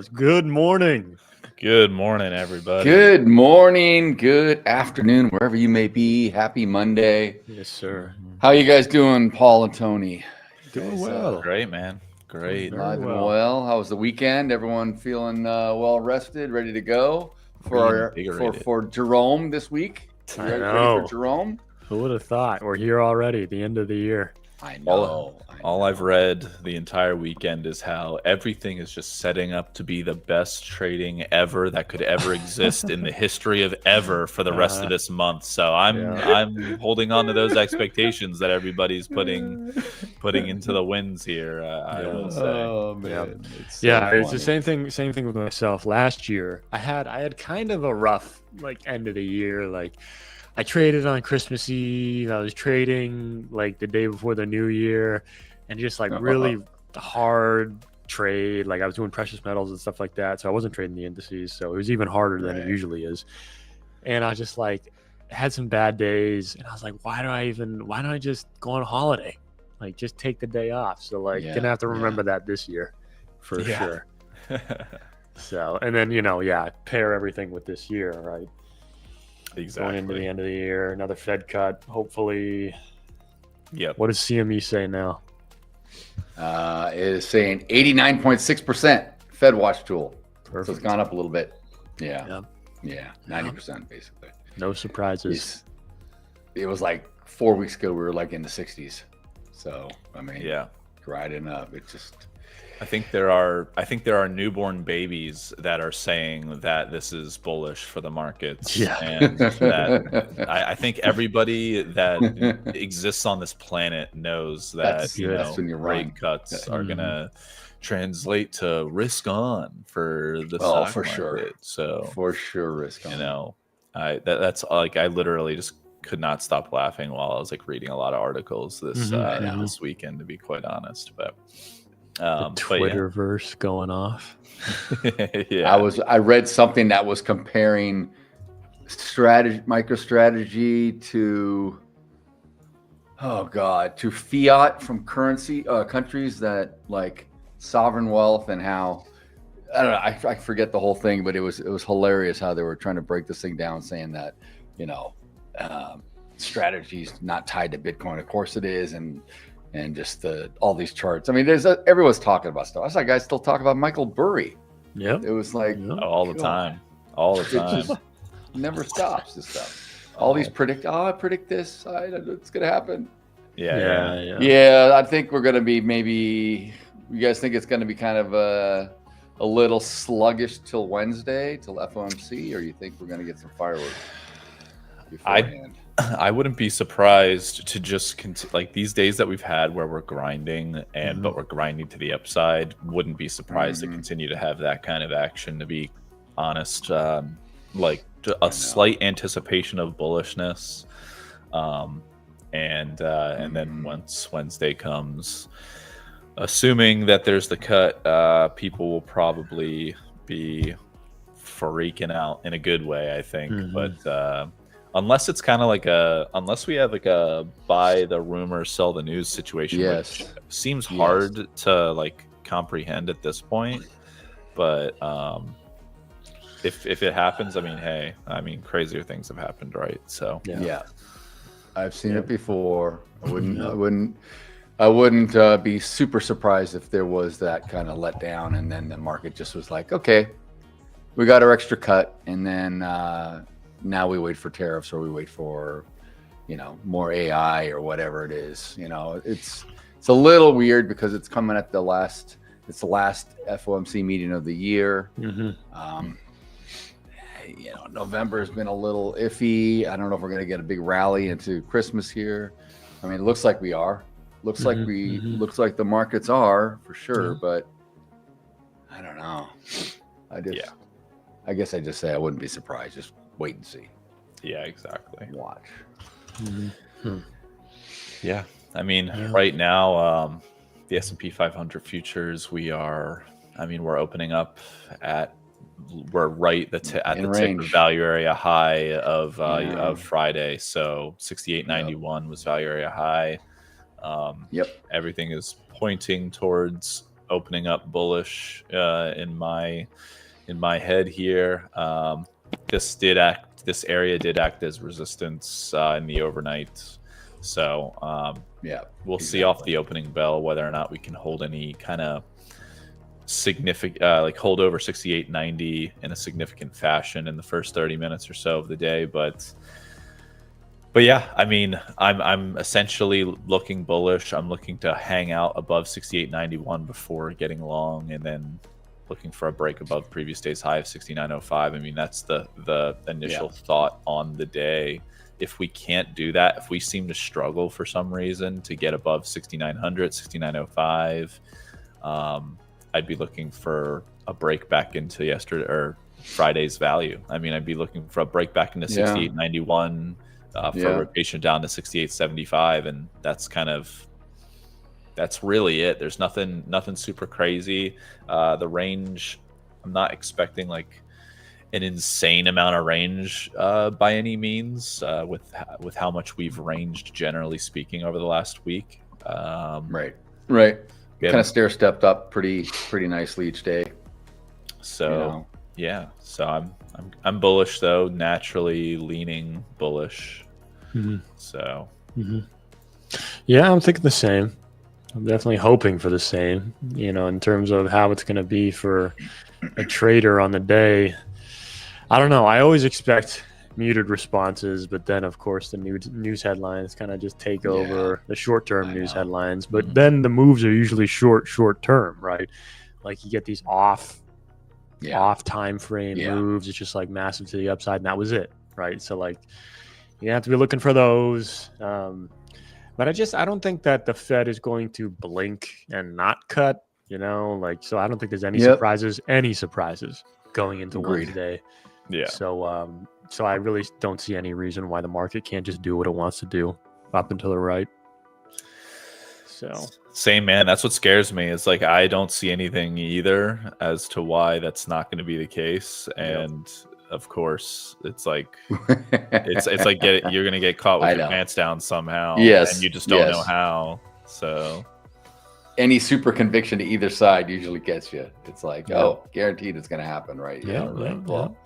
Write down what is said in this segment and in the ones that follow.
fellas. Good morning. Good morning, everybody. Good morning, good afternoon, wherever you may be. Happy Monday. Yes, sir. How you guys doing, Paul and Tony? Doing Guys, well. Great, man. Great. Very Alive and well. well. How was the weekend? Everyone feeling well rested, ready to go for Jerome this week? Ready for Jerome? Who would have thought? We're here already, the end of the year. I know. All I've read the entire weekend is how everything is just setting up to be the best trading ever that could ever exist in the history of ever for the rest of this month. So I'm holding on to those expectations that everybody's putting into the wins here. I will say. Oh man. It's It's the same thing with myself. Last year, I had kind of a rough end of the year. Like, I traded on Christmas Eve. I was trading the day before the New Year, and just really hard trade. Like, I was doing precious metals and stuff like that, so I wasn't trading the indices. So it was even harder than it usually is. And I just had some bad days, and I was like, why don't I just go on holiday? Just take the day off. So gonna have to remember that this year for sure. So, and then pair everything with this year, right? Exactly. Going into the end of the year, another Fed cut, hopefully. Yep. What does CME say now? It is saying 89.6% Fed watch tool. Perfect. So it's gone up a little bit. Yeah. Yep. Yeah. 90% basically. No surprises. It was 4 weeks ago, we were in the 60s. So, I mean, riding up. It just. I think there are newborn babies that are saying that this is bullish for the markets. Yeah. And that I think everybody that exists on this planet knows that rate cuts are gonna translate to risk on for the stock for market. Sure. So for sure risk on. That's I literally just could not stop laughing while I was reading a lot of articles this weekend, to be quite honest. But the Twitterverse going off. I read something that was comparing MicroStrategy to fiat from currency countries that sovereign wealth, and how I don't know, I forget the whole thing, but it was hilarious how they were trying to break this thing down, saying that strategy's not tied to Bitcoin. Of course it is, and just all these charts. I mean, everyone's talking about stuff. I saw guys still talk about Michael Burry. Yeah, it was all the time. It just never stops. This stuff. All these I predict this. It's gonna happen. Yeah. I think we're gonna be maybe. You guys think it's gonna be kind of a little sluggish till Wednesday, till FOMC, or you think we're gonna get some fireworks beforehand? I wouldn't be surprised to just these days that we've had where we're grinding but we're grinding to the upside. Wouldn't be surprised to continue to have that kind of action, to be honest. A slight anticipation of bullishness, and then once Wednesday comes, assuming that there's the cut, people will probably be freaking out in a good way, I think. But unless it's kind of unless we have a buy the rumor, sell the news situation, which seems hard to comprehend at this point. But if it happens, crazier things have happened, right? So I've seen it before. I wouldn't be super surprised if there was that kind of letdown, and then the market just was okay, we got our extra cut, and then now we wait for tariffs, or we wait for, more AI or whatever it is. It's a little weird because it's coming at the last FOMC meeting of the year. November has been a little iffy. I don't know if we're going to get a big rally into Christmas here. I mean, it looks like we are. Looks like the markets are for sure, but I don't know. I guess I just say I wouldn't be surprised. Just wait and see. Yeah, exactly. Watch. Yeah, right now, the S&P 500 futures, we're opening up we're right at the tick of value area high of Friday. So 68.91 was value area high. Everything is pointing towards opening up bullish in my head here. This area did act as resistance in the overnight. So we'll see off the opening bell whether or not we can hold any kind of significant like hold over 68.90 in a significant fashion in the first 30 minutes or so of the day. But yeah, I mean, I'm essentially looking bullish. I'm looking to hang out above 68.91 before getting long, and then looking for a break above previous day's high of 69.05. I mean, that's the initial thought on the day. If we can't do that, if we seem to struggle for some reason to get above 6900, 69.05, I'd be looking for a break back into yesterday or Friday's value. I mean, I'd be looking for a break back into 68.91 for a rotation down to 68.75, and that's really it. There's nothing super crazy. The range, I'm not expecting like an insane amount of range by any means with how much we've ranged generally speaking over the last week. Right. Kind of stair stepped up pretty nicely each day. So so I'm bullish though, naturally leaning bullish. So yeah, I'm thinking the same. I'm definitely hoping for the same, in terms of how it's going to be for a trader on the day. I don't know. I always expect muted responses, but then, of course, the news headlines kind of just take over the short-term news headlines. But then the moves are usually short-term, right? Like you get these off time frame moves. It's just like massive to the upside, and that was it, right? So like you have to be looking for those. But I don't think that the Fed is going to blink and not cut, so I don't think there's any surprises going into Wednesday. Yeah. So I really don't see any reason why the market can't just do what it wants to do up and to the right. So same, man. That's what scares me. It's like I don't see anything either as to why that's not going to be the case. And of course, it's like it's like you're going to get caught with your pants down somehow. Yes, and you just don't know how. So any super conviction to either side usually gets you. It's like, guaranteed it's going to happen, right? Well,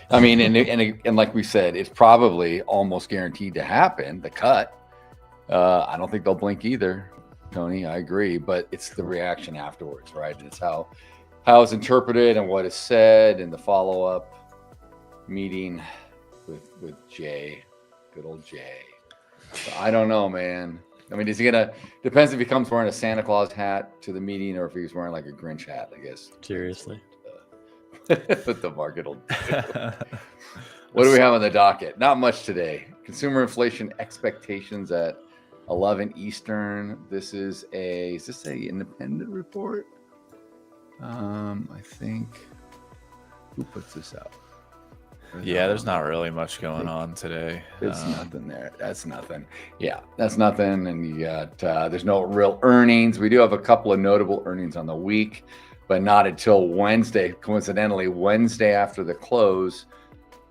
I mean, and like we said, it's probably almost guaranteed to happen, the cut. I don't think they'll blink either, Tony. I agree, but it's the reaction afterwards, right? It's how it's interpreted and what is said in the follow-up meeting with Jay, good old Jay. So I don't know, man. I mean, depends if he comes wearing a Santa Claus hat to the meeting or if he's wearing like a Grinch hat, I guess. Seriously. What the market will do. What do we have on the docket? Not much today. Consumer inflation expectations at 11 Eastern. Is this a independent report? I think. Who puts this out? There's not really much going on today. There's nothing there. That's nothing. Yeah, that's nothing. And you got there's no real earnings. We do have a couple of notable earnings on the week, but not until Wednesday. Coincidentally, Wednesday after the close,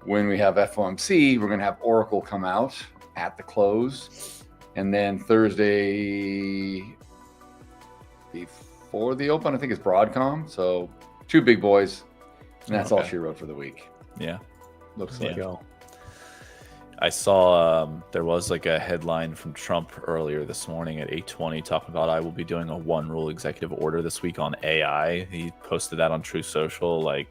when we have FOMC, we're going to have Oracle come out at the close. And then Thursday before the open, I think it's Broadcom. So 2 big boys. And that's all she wrote for the week. Yeah. Looks like. I saw there was like a headline from Trump earlier this morning at 8:20 talking about I will be doing a one rule executive order this week on AI. He posted that on Truth Social. Like,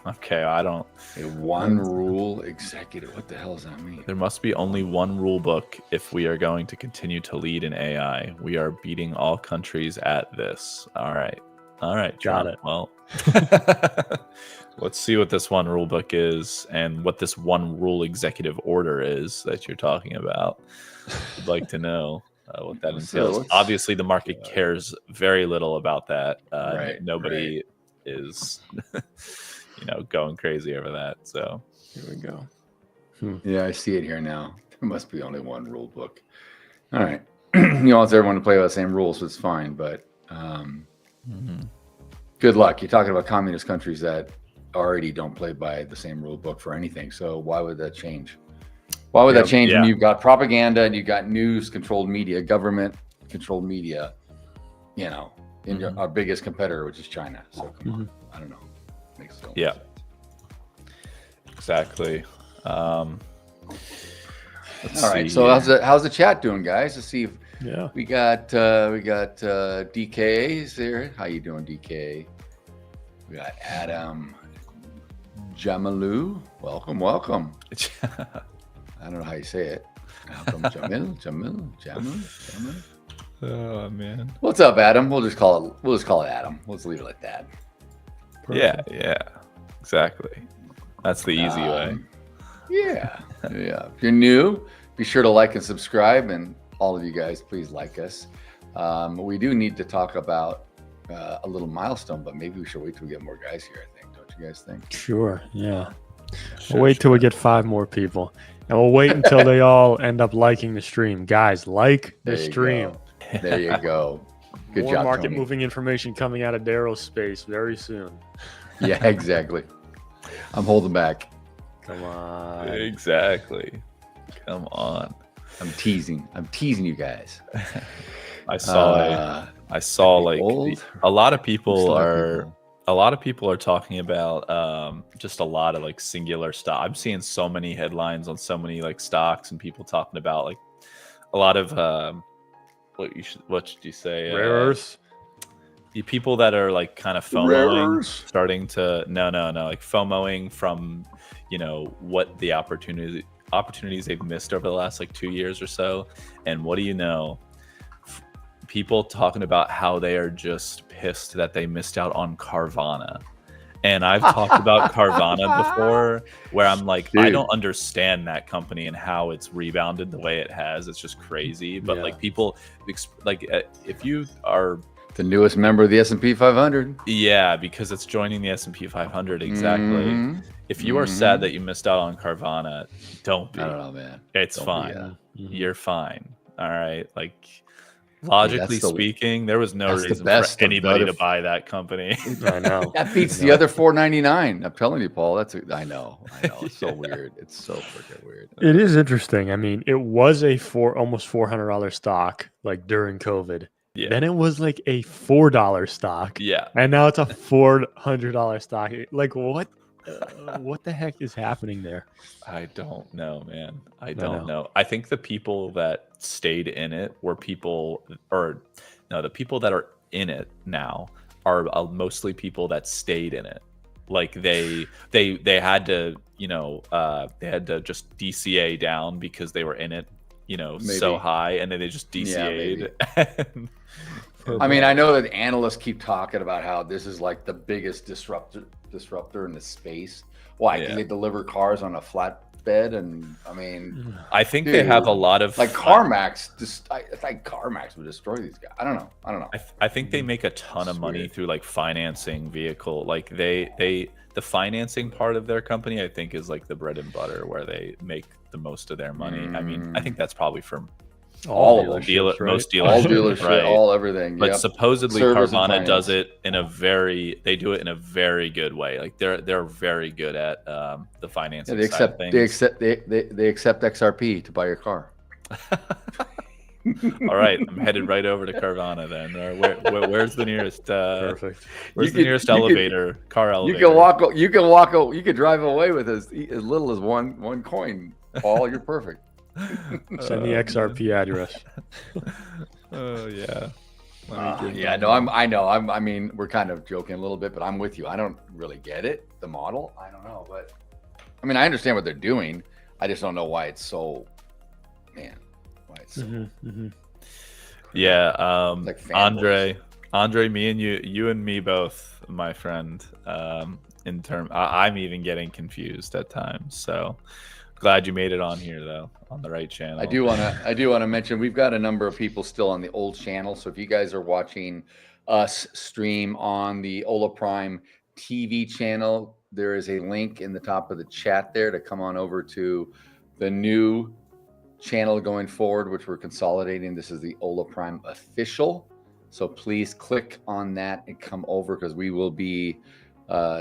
okay, I don't. A one rule executive. What the hell does that mean? There must be only one rule book if we are going to continue to lead in AI. We are beating all countries at this. All right, Got Trump. it. Well, let's see what this one rule book is and what this one rule executive order is that you're talking about. I'd like to know what that entails. Obviously, the market cares very little about that. Nobody is, going crazy over that. So here we go. Yeah, I see it here now. There must be only one rule book. All right. He wants everyone to play by the same rules, so it's fine. But good luck. You're talking about communist countries that already don't play by the same rule book for anything. So why would that change? Why would that change when you've got propaganda and you've got news controlled media, government controlled media, in our biggest competitor, which is China. So come on, I don't know. Makes so much sense. Exactly. All right. So how's the chat doing, guys? Let's see if we got DK there. How you doing, DK? We got Adam Jamalu. Welcome. I don't know how you say it. Welcome, Jamil. Oh man. What's up, Adam? We'll just call it Adam. Let's leave it like that. Perfect. Yeah. Exactly. That's the easy way. Yeah. If you're new, be sure to like and subscribe, and all of you guys, please like us. We do need to talk about a little milestone, but maybe we should wait till we get more guys here. I think, don't you guys think? Sure. Yeah. We'll wait till we get 5 more people, and we'll wait until they all end up liking the stream. Guys, like the stream. There you go. Good more job, market Tony. moving information coming out of Daryl's space very soon. Yeah, exactly. I'm holding back. Come on. Exactly. Come on. I'm teasing you guys. I saw like a lot of people are talking about just a lot of like singular stock. I'm seeing so many headlines on so many like stocks and people talking about like a lot of what should you say? Rare earths. The people that are like kind of FOMOing, starting to like FOMOing from, what the opportunities they've missed over the last like 2 years or so. And what do you know? People talking about how they are just pissed that they missed out on Carvana. And I've talked about Carvana before, where I'm like, dude, I don't understand that company and how it's rebounded the way it has. It's just crazy. But like people, like if you are the newest member of the S&P 500, because it's joining the S&P 500 exactly. If you are sad that you missed out on Carvana, don't be. I don't know, man. It's fine. You're fine. All right, like. Logically speaking, there was no reason for anybody to buy that company. I know. That beats the other $4.99. I'm telling you, Paul. I know. It's so weird. It's so freaking weird. It is interesting. I mean, it was a almost $400 stock like during COVID. Yeah. Then it was like a $4 stock. Yeah. And now it's a $400 stock. Like what? What the heck is happening there? I don't know, man. I don't know. I think the people that stayed in it were the people that are in it now are mostly people that stayed in it. Like they had to, they had to just DCA down because they were in it, so high, and then they just DCA'd. I mean, I know that analysts keep talking about how this is like the biggest disruptor in the space. Why? Because they deliver cars on a flatbed, and I mean, I think they have a lot of like CarMax. I think CarMax would destroy these guys. I don't know. I think they make a ton of money through like financing vehicle. Like the financing part of their company, I think, is like the bread and butter where they make the most of their money. I mean, I think that's probably from all of most dealerships, right? all everything. But supposedly Carvana does it in a very good way. Like they're very good at the financing. They accept side of things. they accept XRP to buy your car. All right, I'm headed right over to Carvana then. Where's the nearest? Perfect. Where's the nearest elevator? Car elevator. You can drive away with as little as one coin. Paul, you're perfect. Send the XRP address. Oh yeah. I mean, we're kind of joking a little bit, but I'm with you. I don't really get it, the model. I don't know, but I mean, I understand what they're doing. I just don't know why it's so, man. Why it's so. Yeah. Like Andre, me and you and me both, my friend. I'm even getting confused at times. So. Glad you made it on here though, on the right channel. I do want to mention we've got a number of people still on the old channel. So if you guys are watching us stream on the Hola Prime TV channel, there is a link in the top of the chat there to come on over to the new channel going forward, which we're consolidating. This is the Hola Prime Official. So please click on that and come over, because we will be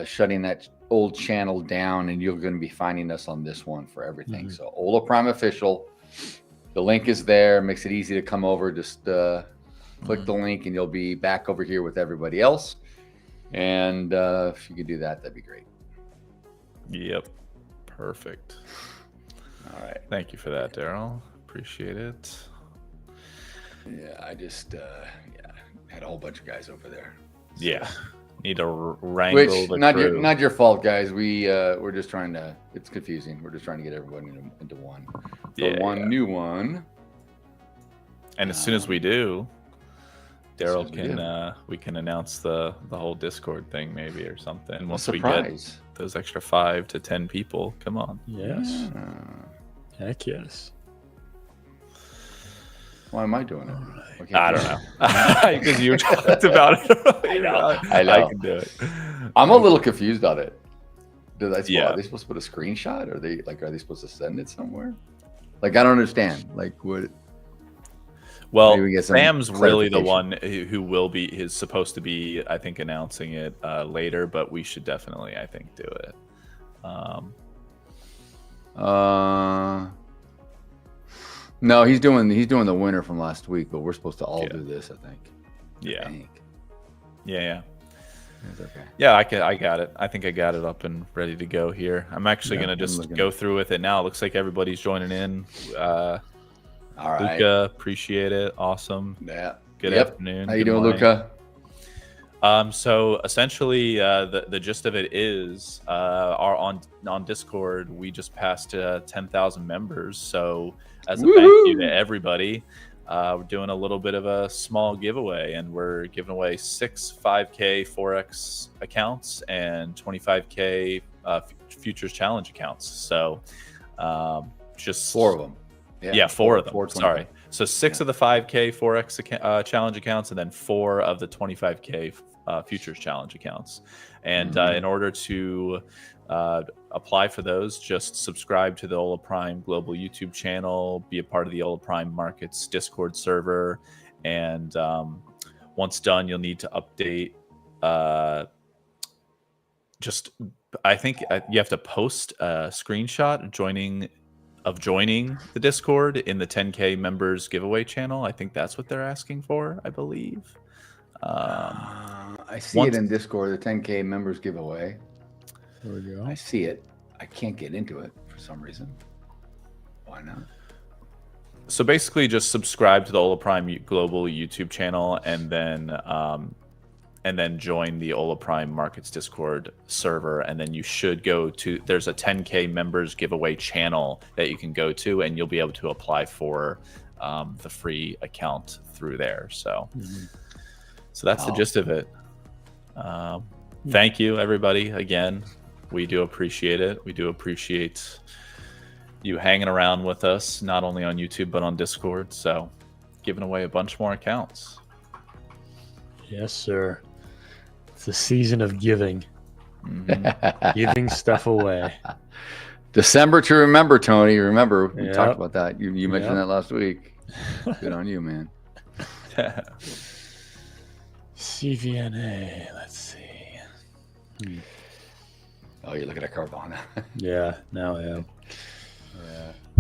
shutting that old channel down, and you're going to be finding us on this one for everything. So Hola Prime Official, the link is there. Makes it easy to come over. Just Click the link and you'll be back over here with everybody else. And if you could do that, that'd be great. Yep. Perfect. All right. Thank you for that, Daryl. Appreciate it. Yeah, I just had a whole bunch of guys over there. So. Yeah. Need to wrangle the crew. Not your fault, guys. We're just trying to. It's confusing. We're just trying to get everyone into one. New one. And as soon as we do, Daryl we can announce the whole Discord thing maybe or something. Once we get those extra 5 to 10 people, come on. Yes. Heck yes. Why am I doing it? Right. I don't know. Because you talked about it. I know. I can do it. I'm a little confused on it. Are they supposed to put a screenshot? Are they supposed to send it somewhere? Like, I don't understand. Like, what? Well, Sam's really the one who is supposed to be, I think, announcing it later, but we should definitely, I think, do it. No, he's doing the winner from last week, but we're supposed to all do this, I think. Yeah. Yeah. It's okay. Yeah, I got it. I think I got it up and ready to go here. I'm actually gonna just go through with it now. It looks like everybody's joining in. All right. Luca, appreciate it. Awesome. Yeah. Good afternoon. How you doing, Luca? So essentially, the gist of it is, on Discord, we just passed 10,000 members. So as a thank you to everybody, we're doing a little bit of a small giveaway, and we're giving away 6 5K Forex accounts and 25K Futures Challenge accounts. So just 4 of them. Yeah, 4 of them. Sorry. So 6 of the 5K Forex challenge accounts, and then 4 of the 25K Futures Challenge accounts. And in order to apply for those, just subscribe to the Hola Prime Global YouTube channel, be a part of the Hola Prime Markets Discord server, and once done, you'll need to update. I think you have to post a screenshot of joining the Discord in the 10K members giveaway channel. I think that's what they're asking for, I believe. I see it in Discord, the 10K members giveaway. There we go. I see it. I can't get into it for some reason. Why not? So basically just subscribe to the Hola Prime Global YouTube channel, and then join the Hola Prime Markets Discord server, and then you should go to, there's a 10K members giveaway channel that you can go to, and you'll be able to apply for the free account through there. So, so that's the gist of it. Thank you, everybody. Again, we do appreciate it. We do appreciate you hanging around with us, not only on YouTube, but on Discord. So giving away a bunch more accounts. Yes, sir. It's the season of giving. Giving stuff away. December to remember, Tony. Remember, we talked about that. You mentioned that last week. Good on you, man. CVNA. Let's see. Oh, you're looking at Carvana. Yeah, now I am.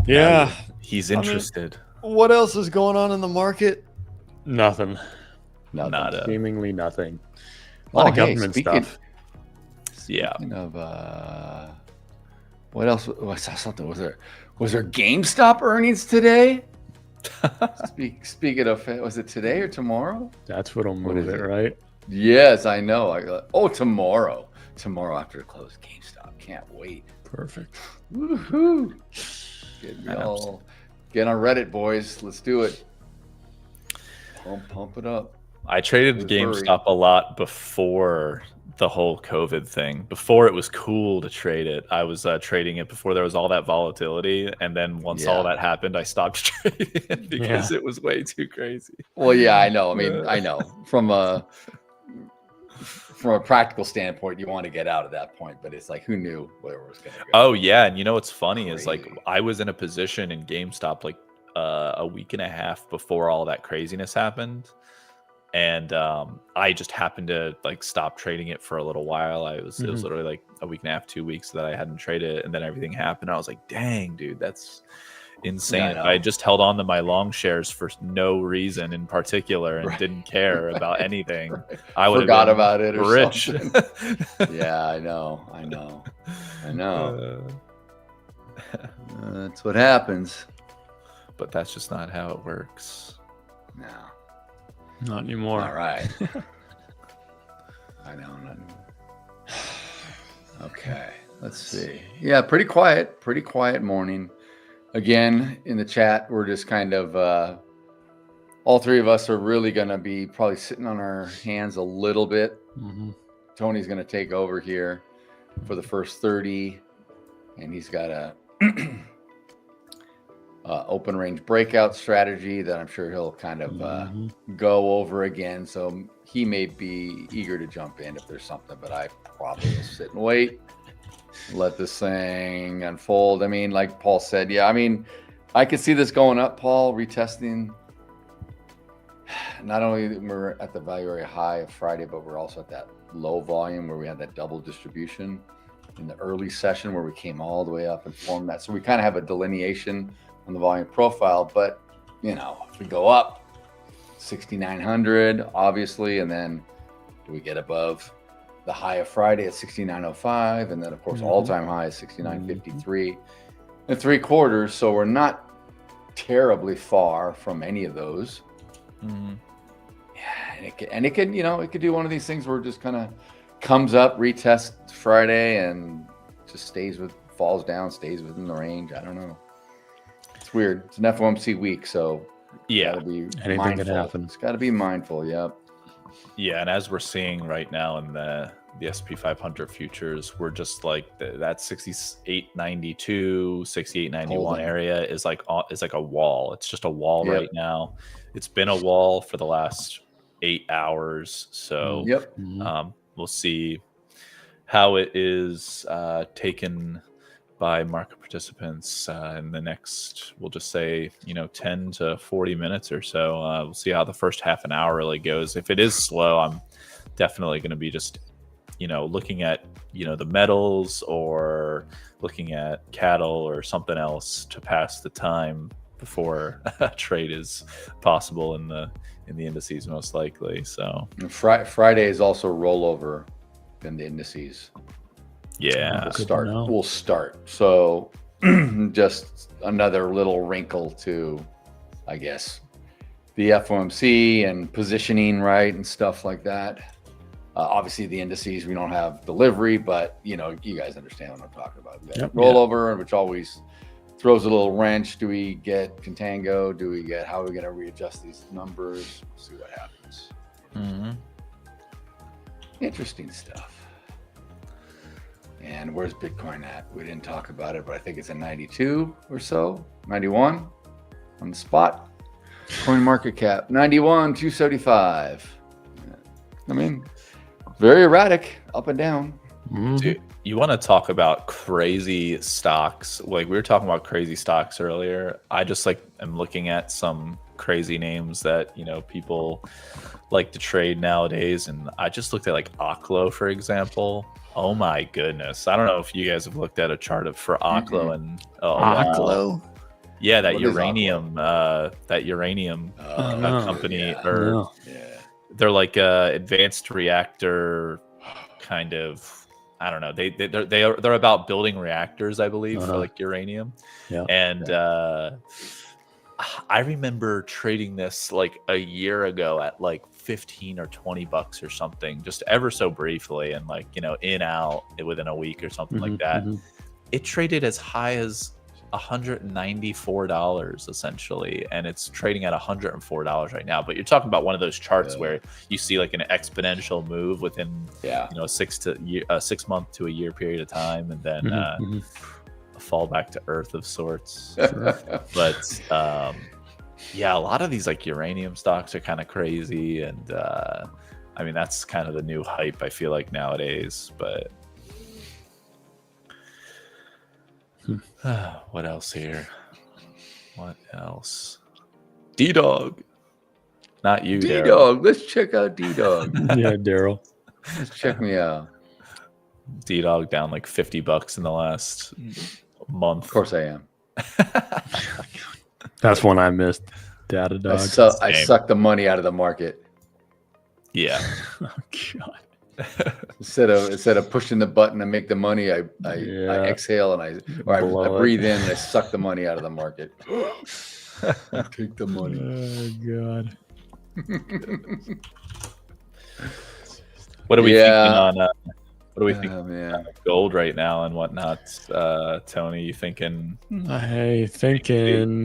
Yeah. He's interested. What else is going on in the market? Nothing. Nada. Seemingly nothing. A lot of government stuff. Speaking of, what else? I saw something. Was there GameStop earnings today? Speaking of, was it today or tomorrow? That's what'll move it, right? Yes, I know. Tomorrow. Tomorrow after the close, GameStop. Can't wait. Perfect. Woohoo! Get on Reddit, boys. Let's do it. Pump it up. I traded GameStop a lot before the whole COVID thing. Before it was cool to trade it, I was trading it before there was all that volatility. And then once all that happened, I stopped trading it because it was way too crazy. Well, yeah, I know. I mean, I know. From a practical standpoint, you want to get out at that point, but it's like, who knew where it was going to go? Oh, yeah. And you know what's funny is, like, I was in a position in GameStop like a week and a half before all that craziness happened. And I just happened to like stop trading it for a little while. It was literally like a week and a half, 2 weeks that I hadn't traded it, and then everything happened. I was like, dang, dude, insane. Yeah, I If know. I had just held on to my long shares for no reason in particular and didn't care about anything, I would Forgot have been about it or rich. something. Yeah, I know. That's what happens. But that's just not how it works. No. Not anymore. All right. I know. Not anymore. Okay. Let's see. Yeah, pretty quiet morning. Again, in the chat, we're just kind of all three of us are really going to be probably sitting on our hands a little bit. Mm-hmm. Tony's going to take over here for the first 30, and he's got a open range breakout strategy that I'm sure he'll kind of go over again. So he may be eager to jump in if there's something, but I probably will sit and wait, let this thing unfold. I mean, like Paul said, yeah, I mean, I could see this going up, Paul, retesting. Not only we're at the value area high of Friday, but we're also at that low volume where we had that double distribution in the early session where we came all the way up and formed that. So we kind of have a delineation on the volume profile, but you know, if we go up 6,900, obviously, and then do we get above the high of Friday at 6,905, and then of course all-time high is 6,953 and 3/4. So we're not terribly far from any of those. Yeah, and it can, you know, it could do one of these things where it just kind of comes up, retests Friday, and just falls down, stays within the range. I don't know. It's weird. It's an FOMC week, so yeah, gotta be anything mindful. can happen. It's got to be mindful. Yep. Yeah, and as we're seeing right now in the SP 500 futures, we're just like that 68.92, 68.91 area is like a wall. It's just a wall right now. It's been a wall for the last 8 hours. So we'll see how it is taken by market participants in the next, we'll just say, 10 to 40 minutes or so. We'll see how the first half an hour really goes. If it is slow, I'm definitely going to be just, looking at, the metals or looking at cattle or something else to pass the time before a trade is possible in the indices, most likely. So Friday is also rollover in the indices. Yeah, we'll start. So just another little wrinkle to, I guess, the FOMC and positioning, right, and stuff like that. Obviously, the indices, we don't have delivery, but you guys understand what I'm talking about. We got rollover, which always throws a little wrench. Do we get contango? How are we going to readjust these numbers? We'll see what happens. Interesting stuff. And where's Bitcoin at? We didn't talk about it, but I think it's at 92 or so, 91 on the spot. Coin market cap, 91,275. I mean, very erratic, up and down. Dude, you want to talk about crazy stocks? Like we were talking about crazy stocks earlier. I just am looking at some crazy names that people like to trade nowadays, and I just looked at Oklo, for example. Oh my goodness! I don't know if you guys have looked at a chart for Oklo and Oklo. Yeah, that uranium company, they're like a advanced reactor kind of. I don't know. They're about building reactors, I believe, for uranium. Yeah. And I remember trading this a year ago at 15 or 20 bucks or something, just ever so briefly, and in out within a week or something like that. It traded as high as $194 essentially, and it's trading at $104 right now. But you're talking about one of those charts where you see an exponential move within a 6 month to a year period of time, and then a fall back to earth of sorts. But a lot of these uranium stocks are kind of crazy, and I mean that's kind of the new hype, I feel like, nowadays. But what else here? What else? D-Dog. Not you, D-Dog. Let's check out D-Dog. Yeah, Daryl. Let's check me out. D-Dog down $50 in the last month. Of course I am. That's one I missed. Data dog. I sucked the money out of the market. Yeah. Oh god. Instead of pushing the button to make the money, I Yeah. exhale and I Blow it. breathe in and I suck the money out of the market. Take the money. Oh god. What are we Yeah. thinking on? What are we thinking man. on gold right now and whatnot? Tony, you thinking? Hey, thinking